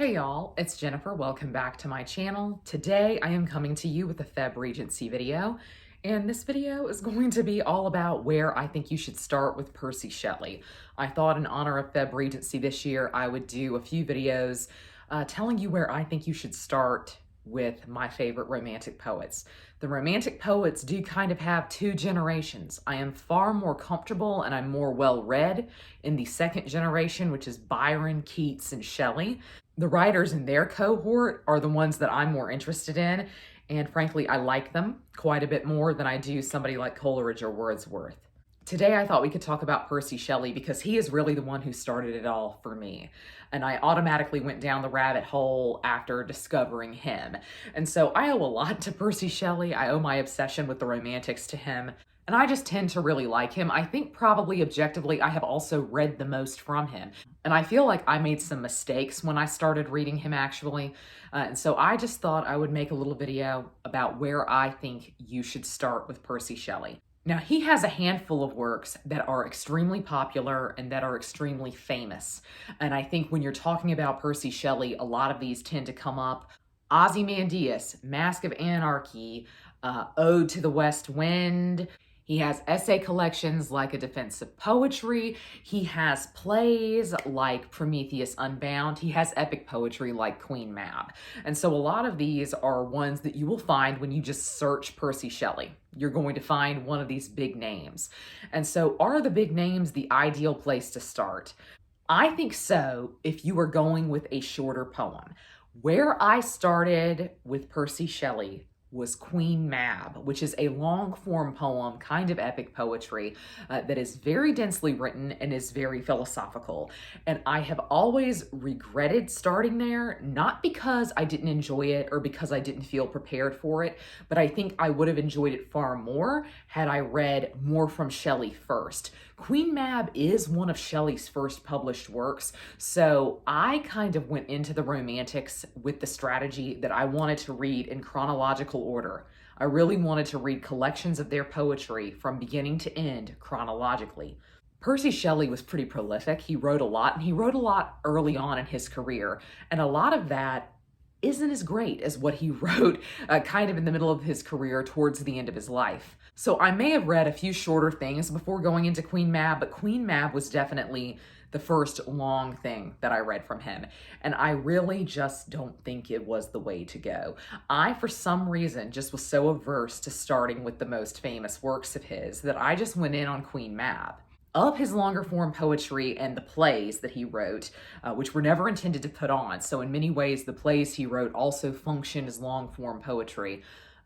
Hey y'all, it's Jennifer. Welcome back to my channel. Today I am coming to you with a Feb Regency video, and this video is going to be all about where I think you should start with Percy Shelley. I thought in honor of Feb Regency this year I would do a few videos telling you where I think you should start with my favorite romantic poets. The romantic poets do kind of have two generations. I am far more comfortable and I'm more well-read in the second generation, which is Byron, Keats, and Shelley. The writers in their cohort are the ones that I'm more interested in, and frankly, I like them quite a bit more than I do somebody like Coleridge or Wordsworth. Today, I thought we could talk about Percy Shelley because he is really the one who started it all for me. And I automatically went down the rabbit hole after discovering him. And so I owe a lot to Percy Shelley. I owe my obsession with the romantics to him. And I just tend to really like him. I think probably objectively, I have also read the most from him. And I feel like I made some mistakes when I started reading him actually. And so I just thought I would make a little video about where I think you should start with Percy Shelley. Now, he has a handful of works that are extremely popular and that are extremely famous. And I think when you're talking about Percy Shelley, a lot of these tend to come up. Ozymandias, Mask of Anarchy, Ode to the West Wind. He has essay collections like A Defense of Poetry. He has plays like Prometheus Unbound. He has epic poetry like Queen Mab. And so a lot of these are ones that you will find when you just search Percy Shelley. You're going to find one of these big names. And so are the big names the ideal place to start? I think so if you are going with a shorter poem. Where I started with Percy Shelley was Queen Mab, which is a long form poem, kind of epic poetry that is very densely written and is very philosophical. And I have always regretted starting there, not because I didn't enjoy it or because I didn't feel prepared for it, but I think I would have enjoyed it far more had I read more from Shelley first. Queen Mab is one of Shelley's first published works, so I kind of went into the romantics with the strategy that I wanted to read in chronological order. I really wanted to read collections of their poetry from beginning to end chronologically. Percy Shelley was pretty prolific. He wrote a lot, and he wrote a lot early on in his career, and a lot of that isn't as great as what he wrote kind of in the middle of his career towards the end of his life. So I may have read a few shorter things before going into Queen Mab, but Queen Mab was definitely the first long thing that I read from him. And I really just don't think it was the way to go. I, for some reason, just was so averse to starting with the most famous works of his that I just went in on Queen Mab. Of his longer form poetry and the plays that he wrote, which were never intended to put on, so in many ways the plays he wrote also functioned as long form poetry.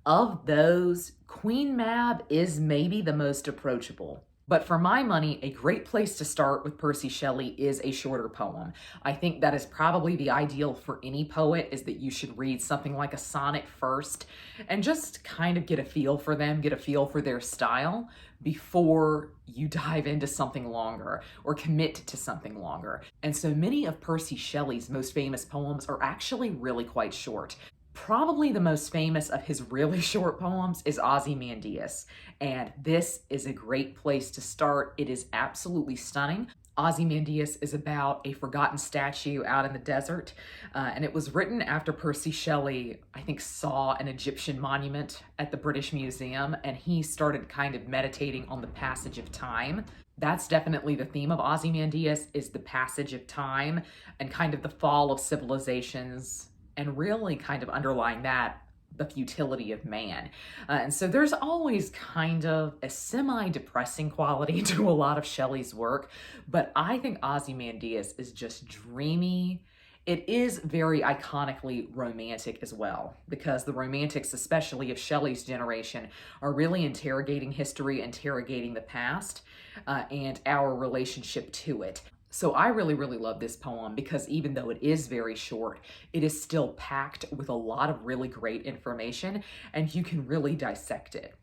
Of those, Queen Mab is maybe the most approachable. But for my money, a great place to start with Percy Shelley is a shorter poem. I think that is probably the ideal for any poet, is that you should read something like a sonnet first and just kind of get a feel for them, get a feel for their style before you dive into something longer or commit to something longer. And so many of Percy Shelley's most famous poems are actually really quite short. Probably the most famous of his really short poems is Ozymandias, and this is a great place to start. It is absolutely stunning. Ozymandias is about a forgotten statue out in the desert, and it was written after Percy Shelley, I think, saw an Egyptian monument at the British Museum, and he started kind of meditating on the passage of time. That's definitely the theme of Ozymandias, is the passage of time and kind of the fall of civilizations, and really kind of underlying that, the futility of man. And so there's always kind of a semi-depressing quality to a lot of Shelley's work, but I think Ozymandias is just dreamy. It is very iconically romantic as well, because the romantics, especially of Shelley's generation, are really interrogating history, interrogating the past, and our relationship to it. So I really, really love this poem because even though it is very short, it is still packed with a lot of really great information, and you can really dissect it.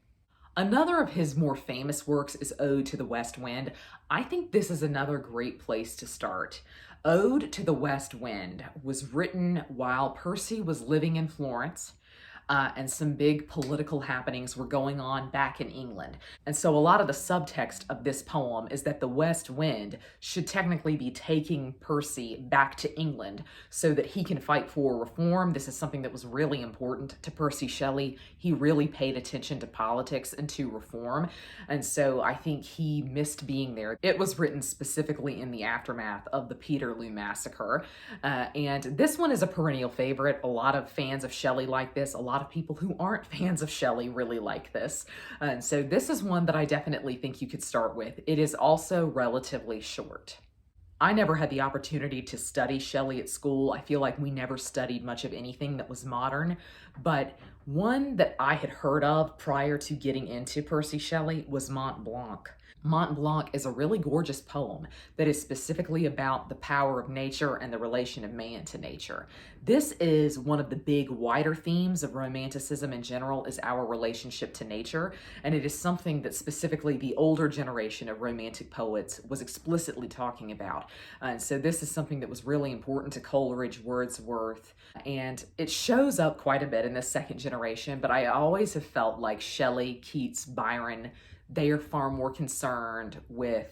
Another of his more famous works is Ode to the West Wind. I think this is another great place to start. Ode to the West Wind was written while Percy was living in Florence. and some big political happenings were going on back in England. And so a lot of the subtext of this poem is that the West Wind should technically be taking Percy back to England so that he can fight for reform. This is something that was really important to Percy Shelley. He really paid attention to politics and to reform. And so I think he missed being there. It was written specifically in the aftermath of the Peterloo Massacre. And this one is a perennial favorite. A lot of fans of Shelley like this. A lot of people who aren't fans of Shelley really like this. And so this is one that I definitely think you could start with. It is also relatively short. I never had the opportunity to study Shelley at school. I feel like we never studied much of anything that was modern, but one that I had heard of prior to getting into Percy Shelley was Mont Blanc. Mont Blanc is a really gorgeous poem that is specifically about the power of nature and the relation of man to nature. This is one of the big, wider themes of Romanticism in general, is our relationship to nature, and it is something that specifically the older generation of Romantic poets was explicitly talking about. And so this is something that was really important to Coleridge, Wordsworth, and it shows up quite a bit in the second generation, but I always have felt like Shelley, Keats, Byron, they are far more concerned with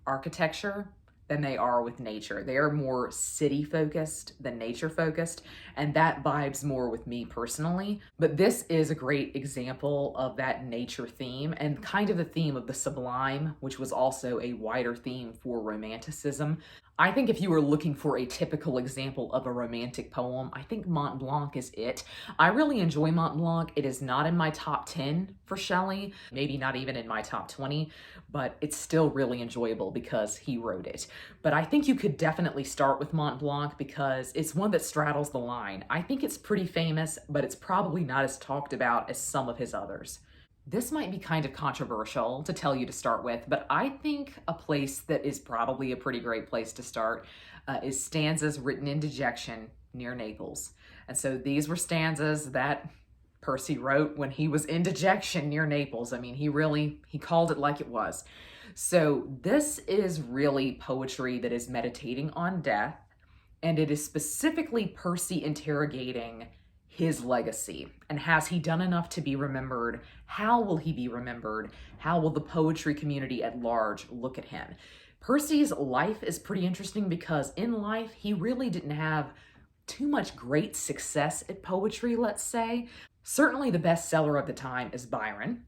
architecture than they are with nature. They are more city focused than nature focused, and that vibes more with me personally. But this is a great example of that nature theme and kind of the theme of the sublime, which was also a wider theme for Romanticism. I think if you were looking for a typical example of a romantic poem, I think Mont Blanc is it. I really enjoy Mont Blanc. It is not in my top 10 for Shelley, maybe not even in my top 20, but it's still really enjoyable because he wrote it. But I think you could definitely start with Mont Blanc because it's one that straddles the line. I think it's pretty famous, but it's probably not as talked about as some of his others. This might be kind of controversial to tell you to start with, but I think a place that is probably a pretty great place to start is stanzas written in Dejection near Naples. And so these were stanzas that Percy wrote when he was in dejection near Naples. I mean, he called it like it was. So this is really poetry that is meditating on death, and it is specifically Percy interrogating his legacy. And has he done enough to be remembered? How will he be remembered? How will the poetry community at large look at him? Percy's life is pretty interesting because in life, he really didn't have too much great success at poetry, let's say. Certainly the bestseller of the time is Byron,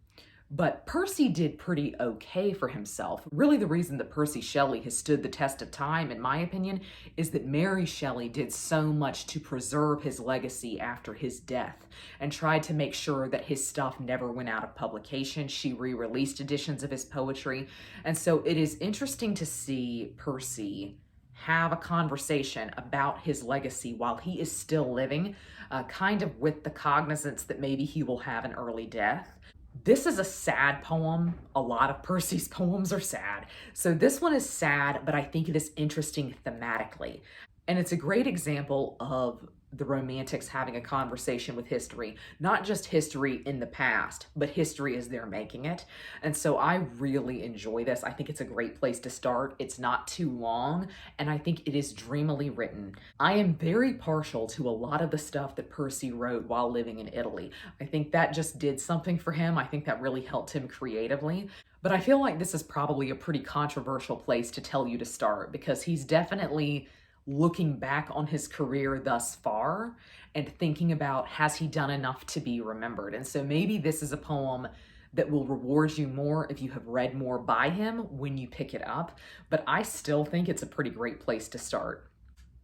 but Percy did pretty okay for himself. Really the reason that Percy Shelley has stood the test of time, in my opinion, is that Mary Shelley did so much to preserve his legacy after his death and tried to make sure that his stuff never went out of publication. She re-released editions of his poetry. And so it is interesting to see Percy have a conversation about his legacy while he is still living, kind of with the cognizance that maybe he will have an early death. This is a sad poem. A lot of Percy's poems are sad. So this one is sad, but I think it is interesting thematically. And it's a great example of the Romantics having a conversation with history, not just history in the past, but history as they're making it. And so I really enjoy this. I think it's a great place to start. It's not too long, and I think it is dreamily written. I am very partial to a lot of the stuff that Percy wrote while living in Italy. I think that just did something for him. I think that really helped him creatively. But I feel like this is probably a pretty controversial place to tell you to start because he's definitely looking back on his career thus far and thinking about, has he done enough to be remembered? And so maybe this is a poem that will reward you more if you have read more by him when you pick it up, but I still think it's a pretty great place to start.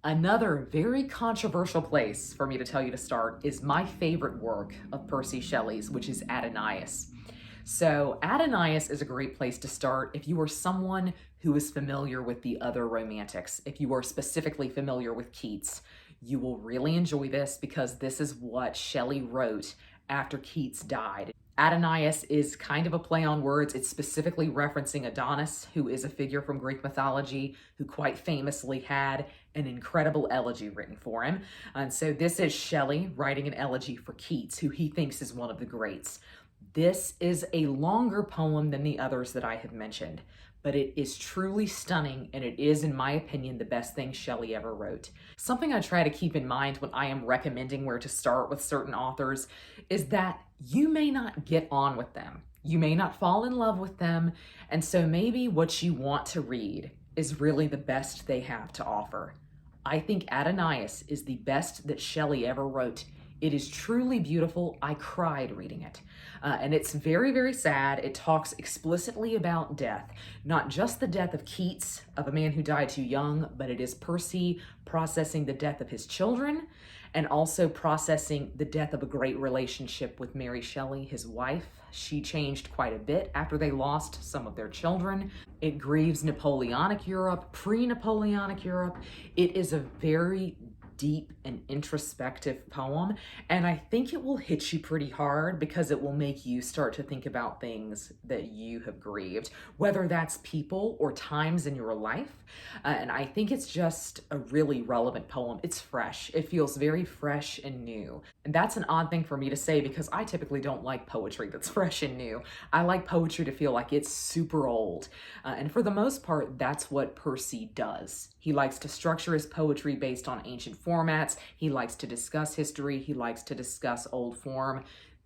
Another very controversial place for me to tell you to start is my favorite work of Percy Shelley's, which is Adonais. So Adonais is a great place to start if you are someone who is familiar with the other Romantics. If you are specifically familiar with Keats, you will really enjoy this because this is what Shelley wrote after Keats died. Adonais is kind of a play on words. It's specifically referencing Adonais, who is a figure from Greek mythology who quite famously had an incredible elegy written for him. And so this is Shelley writing an elegy for Keats, who he thinks is one of the greats. This is a longer poem than the others that I have mentioned, but it is truly stunning, and it is, in my opinion, the best thing Shelley ever wrote. Something I try to keep in mind when I am recommending where to start with certain authors is that you may not get on with them. You may not fall in love with them, and so maybe what you want to read is really the best they have to offer. I think Adonais is the best that Shelley ever wrote. It is truly beautiful. I cried reading it. And it's very, very sad. It talks explicitly about death, not just the death of Keats, of a man who died too young, but it is Percy processing the death of his children and also processing the death of a great relationship with Mary Shelley, his wife. She changed quite a bit after they lost some of their children. It grieves Napoleonic Europe, pre-Napoleonic Europe. It is a very deep and introspective poem, and I think it will hit you pretty hard because it will make you start to think about things that you have grieved, whether that's people or times in your life. And I think it's just a really relevant poem. It's fresh. It feels very fresh and new. And that's an odd thing for me to say because I typically don't like poetry that's fresh and new. I like poetry to feel like it's super old. And for the most part, that's what Percy does. He likes to structure his poetry based on ancient formats. He likes to discuss history. He likes to discuss old form.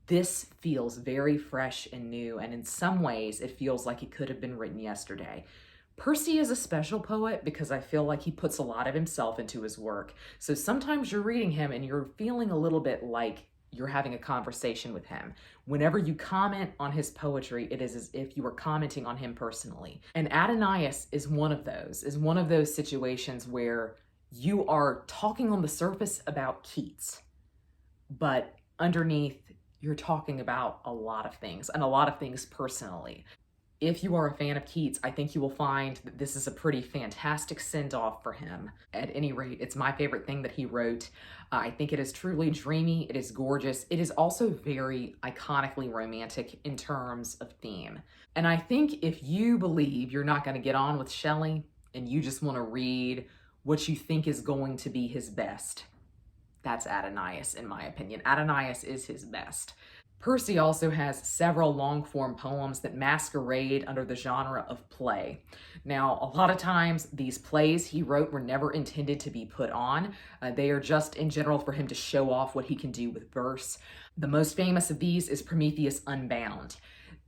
This feels very fresh and new, and in some ways, it feels like it could have been written yesterday. Percy is a special poet because I feel like he puts a lot of himself into his work. So sometimes you're reading him and you're feeling a little bit like you're having a conversation with him. Whenever you comment on his poetry, it is as if you are commenting on him personally. And Adonais is one of those situations where you are talking on the surface about Keats, but underneath you're talking about a lot of things, and a lot of things personally. If you are a fan of Keats, I think you will find that this is a pretty fantastic send-off for him. At any rate, it's my favorite thing that he wrote. I think it is truly dreamy, it is gorgeous, it is also very iconically romantic in terms of theme. And I think if you believe you're not going to get on with Shelley and you just want to read what you think is going to be his best, that's Adonais, in my opinion. Adonais is his best. Percy also has several long-form poems that masquerade under the genre of play. Now, a lot of times, these plays he wrote were never intended to be put on. They are just in general for him to show off what he can do with verse. The most famous of these is Prometheus Unbound.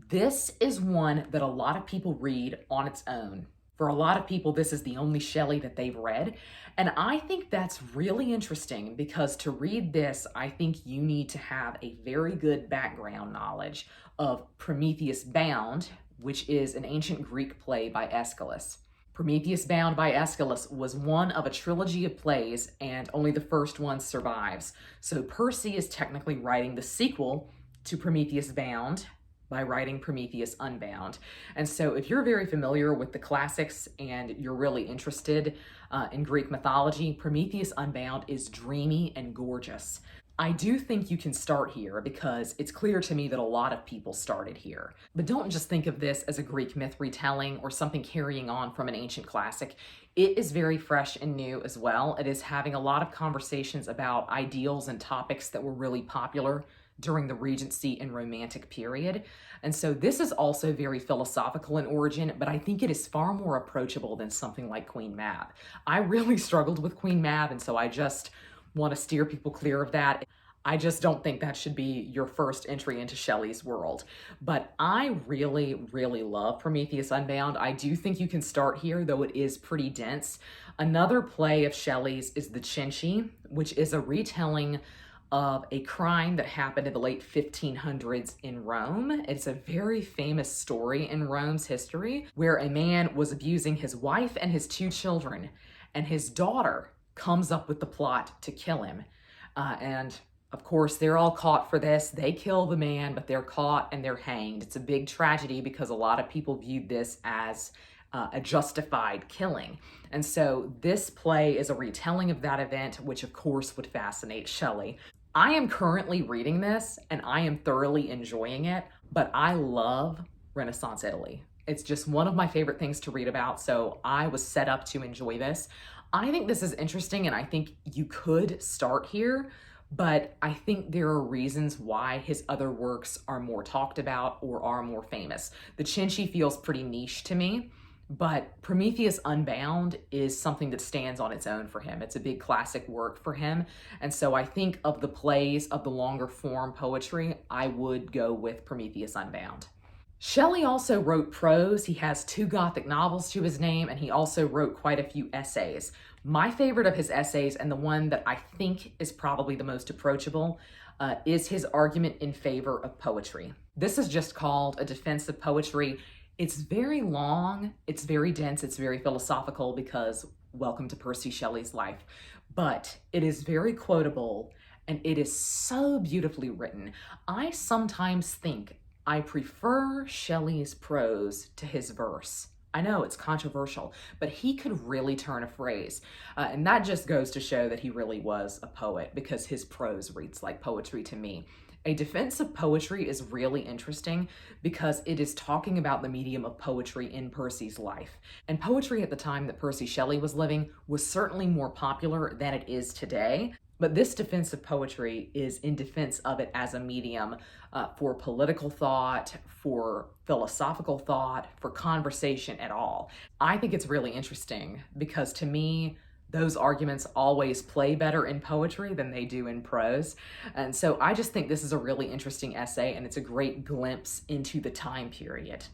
This is one that a lot of people read on its own. For a lot of people, this is the only Shelley that they've read. And I think that's really interesting because to read this, I think you need to have a very good background knowledge of Prometheus Bound, which is an ancient Greek play by Aeschylus. Prometheus Bound by Aeschylus was one of a trilogy of plays, and only the first one survives. So Percy is technically writing the sequel to Prometheus Bound by writing Prometheus Unbound. And so if you're very familiar with the classics and you're really interested in Greek mythology, Prometheus Unbound is dreamy and gorgeous. I do think you can start here because it's clear to me that a lot of people started here. But don't just think of this as a Greek myth retelling or something carrying on from an ancient classic. It is very fresh and new as well. It is having a lot of conversations about ideals and topics that were really popular during the Regency and Romantic period. And so this is also very philosophical in origin, but I think it is far more approachable than something like Queen Mab. I really struggled with Queen Mab, and so I just want to steer people clear of that. I just don't think that should be your first entry into Shelley's world. But I really, really love Prometheus Unbound. I do think you can start here, though it is pretty dense. Another play of Shelley's is The Cenci, which is a retelling of a crime that happened in the late 1500s in Rome. It's a very famous story in Rome's history where a man was abusing his wife and his two children, and his daughter comes up with the plot to kill him. And of course, they're all caught for this. They kill the man, but they're caught and they're hanged. It's a big tragedy because a lot of people viewed this as a justified killing. And so this play is a retelling of that event, which of course would fascinate Shelley. I am currently reading this and I am thoroughly enjoying it, but I love Renaissance Italy. It's just one of my favorite things to read about, so I was set up to enjoy this. I think this is interesting and I think you could start here, but I think there are reasons why his other works are more talked about or are more famous. The Cenci feels pretty niche to me. But Prometheus Unbound is something that stands on its own for him. It's a big classic work for him. And so I think of the plays of the longer form poetry, I would go with Prometheus Unbound. Shelley also wrote prose. He has 2 Gothic novels to his name, and he also wrote quite a few essays. My favorite of his essays, and the one that I think is probably the most approachable, is his argument in favor of poetry. This is just called A Defense of Poetry. It's very long, it's very dense, it's very philosophical because welcome to Percy Shelley's life. But it is very quotable and it is so beautifully written. I sometimes think I prefer Shelley's prose to his verse. I know it's controversial, but he could really turn a phrase. And that just goes to show that he really was a poet because his prose reads like poetry to me. A Defense of Poetry is really interesting because it is talking about the medium of poetry in Percy's life. And poetry at the time that Percy Shelley was living was certainly more popular than it is today. But this defense of poetry is in defense of it as a medium for political thought, for philosophical thought, for conversation at all. I think it's really interesting because to me, those arguments always play better in poetry than they do in prose. And so I just think this is a really interesting essay and it's a great glimpse into the time period.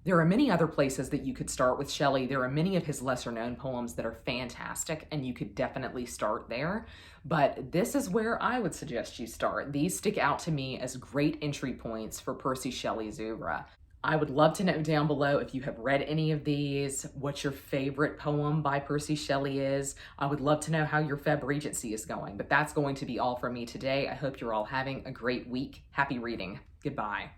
There are many other places that you could start with Shelley. There are many of his lesser known poems that are fantastic and you could definitely start there. But this is where I would suggest you start. These stick out to me as great entry points for Percy Shelley's oeuvre. I would love to know down below if you have read any of these, what your favorite poem by Percy Shelley is. I would love to know how your Feb Regency is going, but that's going to be all from me today. I hope you're all having a great week. Happy reading. Goodbye.